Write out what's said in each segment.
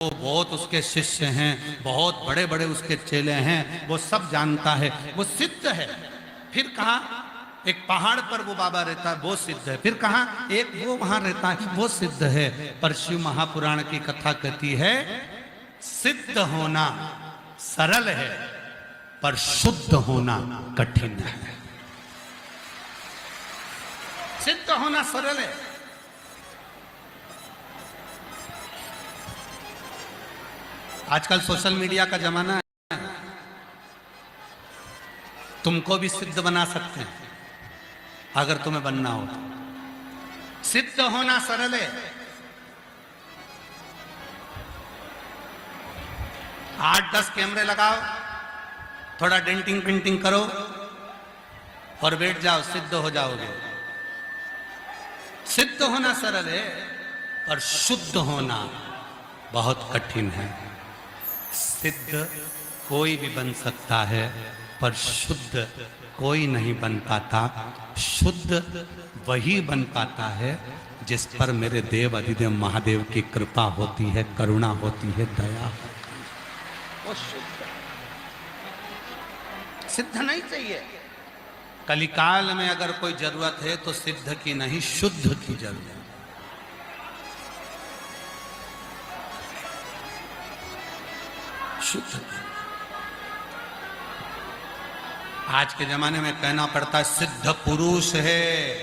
वो बहुत उसके शिष्य हैं, बहुत बड़े बड़े उसके चेले हैं, वो सब जानता है, वो सिद्ध है। फिर कहा एक पहाड़ पर वो बाबा रहता है, वो सिद्ध है। फिर कहा एक वो वहां रहता है, वो सिद्ध है। पर शिव महापुराण की कथा कहती है सिद्ध होना सरल है पर शुद्ध होना कठिन है। सिद्ध होना सरल है, आजकल सोशल मीडिया का जमाना है, तुमको भी सिद्ध बना सकते हैं अगर तुम्हें बनना हो। सिद्ध होना सरल है, 8-10 कैमरे लगाओ, थोड़ा डेंटिंग पेंटिंग करो और बैठ जाओ, सिद्ध हो जाओगे। सिद्ध होना सरल है और शुद्ध होना बहुत कठिन है। सिद्ध कोई भी बन सकता है पर शुद्ध कोई नहीं बन पाता। शुद्ध वही बन पाता है जिस पर मेरे देव अधिदेव महादेव की कृपा होती है, करुणा होती है, दया। वो सिद्ध नहीं चाहिए। कलिकाल में अगर कोई जरूरत है तो सिद्ध की नहीं, शुद्ध की जरूरत है। शुद्ध। आज के जमाने में कहना पड़ता है सिद्ध पुरुष है।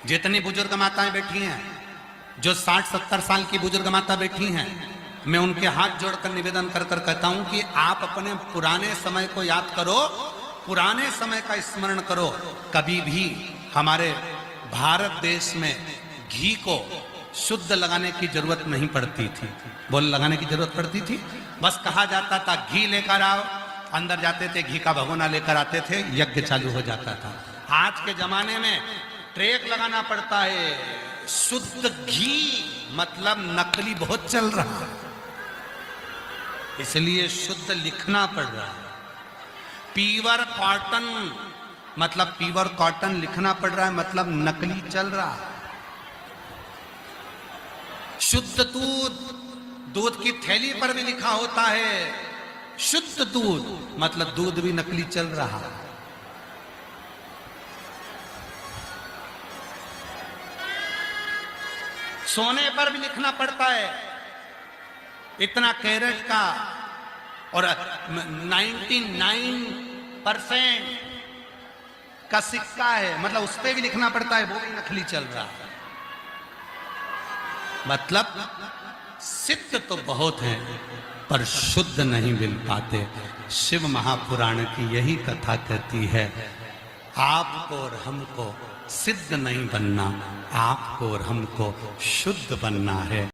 जितनी बुजुर्ग माताएं बैठी हैं, जो 60-70 साल की बुजुर्ग माता बैठी हैं, मैं उनके हाथ जोड़कर निवेदन कर कर कहता हूं कि आप अपने पुराने समय को याद करो, पुराने समय का स्मरण करो। कभी भी हमारे भारत देश में घी को शुद्ध लगाने की जरूरत नहीं पड़ती थी। बोल लगाने की जरूरत पड़ती थी, बस कहा जाता था घी लेकर आओ, अंदर जाते थे, घी का भगोना लेकर आते थे, यज्ञ चालू हो जाता था। आज के जमाने में ट्रेक लगाना पड़ता है। शुद्ध घी मतलब नकली बहुत चल रहा है, इसलिए शुद्ध लिखना पड़ रहा है। प्योर कॉटन मतलब प्योर कॉटन लिखना पड़ रहा है, मतलब नकली चल रहा है। शुद्ध दूध, दूध की थैली पर भी लिखा होता है शुद्ध दूध, मतलब दूध भी नकली चल रहा है। सोने पर भी लिखना पड़ता है इतना कैरेट का, और 99% का सिक्का है, मतलब उस पर भी लिखना पड़ता है, वो भी नकली चल रहा है। मतलब सिद्ध तो बहुत हैं पर शुद्ध नहीं मिल पाते। शिव महापुराण की यही कथा कहती है आपको और हमको सिद्ध नहीं बनना, आपको और हमको शुद्ध बनना है।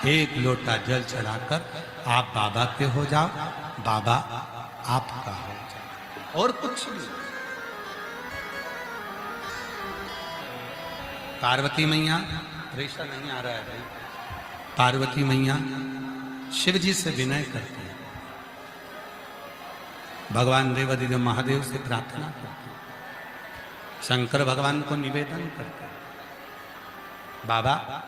एक लोटा जल चढ़ाकर आप बाबा के हो जाओ, बाबा आपका हो जाओ, और कुछ नहीं। पार्वती मैया, रेशा नहीं आ रहा है भाई, पार्वती मैया शिव जी से विनय करते हैं, भगवान देवाधिदेव महादेव से प्रार्थना करते हैं, शंकर भगवान को निवेदन करते हैं, बाबा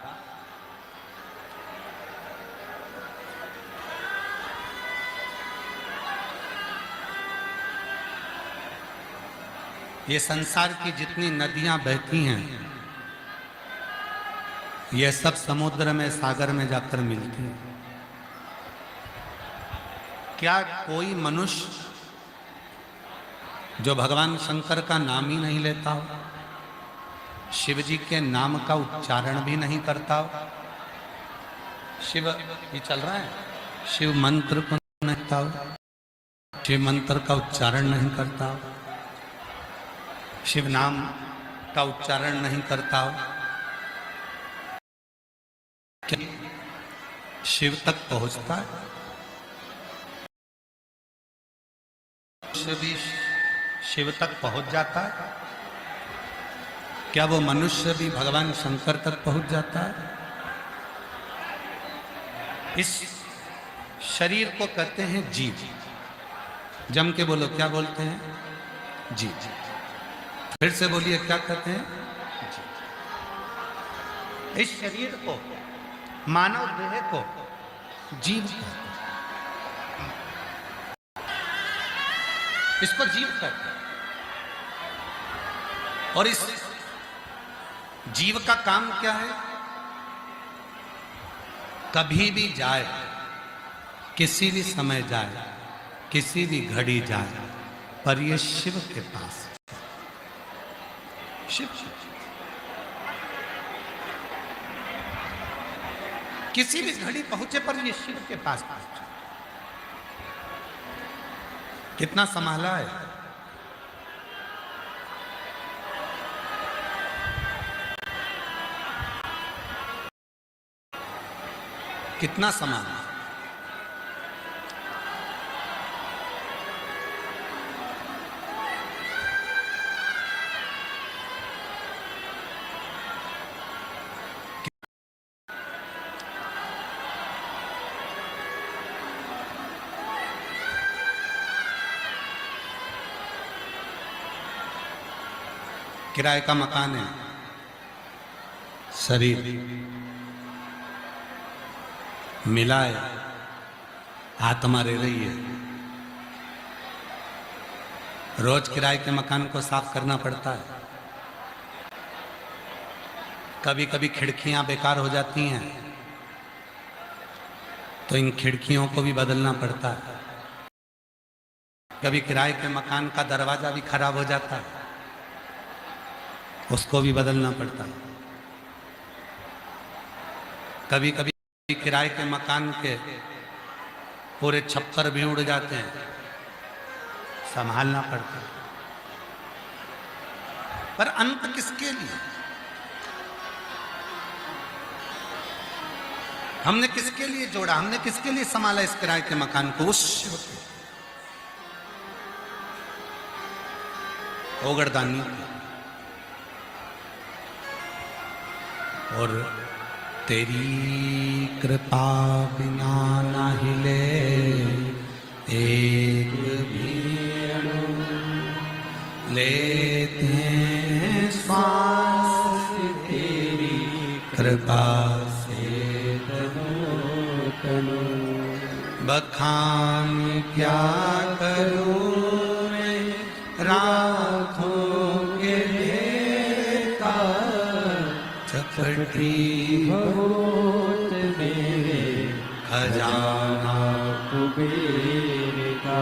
ये संसार की जितनी नदियां बहती हैं ये सब समुद्र में, सागर में जाकर मिलती हैं। क्या कोई मनुष्य जो भगवान शंकर का नाम ही नहीं लेता हो, शिव जी के नाम का उच्चारण भी नहीं करता हो? शिव ये चल रहा है, शिव मंत्र को नहीं करता हो, शिव मंत्र का उच्चारण नहीं करता हो, शिव नाम का उच्चारण नहीं करता हो, क्या शिव तक पहुंचता है? भी शिव तक पहुंच जाता है? क्या वो मनुष्य भी भगवान शंकर तक पहुंच जाता है? इस शरीर को कहते हैं जीव। जम के बोलो, क्या बोलते हैं? जीव। फिर से बोलिए, क्या कहते हैं? इस शरीर को, मानव देह को जीव कहते हैं। इसको जीव कहते हैं। और इस जीव का काम क्या है? कभी भी जाए, किसी भी समय जाए, किसी भी घड़ी जाए, पर ये शिव के पास, शिव किसी भी घड़ी पहुंचे पर ये शिव के पास पहुंचे। कितना संभाला है। कितना संभाला। किराए का मकान है, शरीर मिला है, आत्मा रह रही है। रोज किराए के मकान को साफ करना पड़ता है। कभी कभी खिड़कियां बेकार हो जाती हैं तो इन खिड़कियों को भी बदलना पड़ता है। कभी किराए के मकान का दरवाजा भी खराब हो जाता है, उसको भी बदलना पड़ता है। कभी कभी किराए के मकान के पूरे छप्पर भी उड़ जाते हैं, संभालना पड़ता है। पर अंत किसके लिए? हमने किसके लिए जोड़ा? हमने किसके लिए संभाला इस किराए के मकान को? उस शिव के, ओगरदानी के। और तेरी कृपा बिना ना हिले एक भी अणु, लेते हैं श्वास तेरी कृपा से तनो तनो। बखान क्या करूं मैं राखों के देता, चपटी बहुत मेरे खजाना कुबेर का।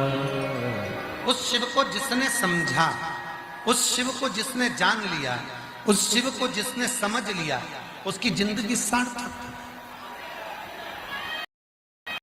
उस शिव को जिसने समझा, उस शिव को जिसने जान लिया, उस शिव को जिसने समझ लिया, उसकी जिंदगी सार्थक।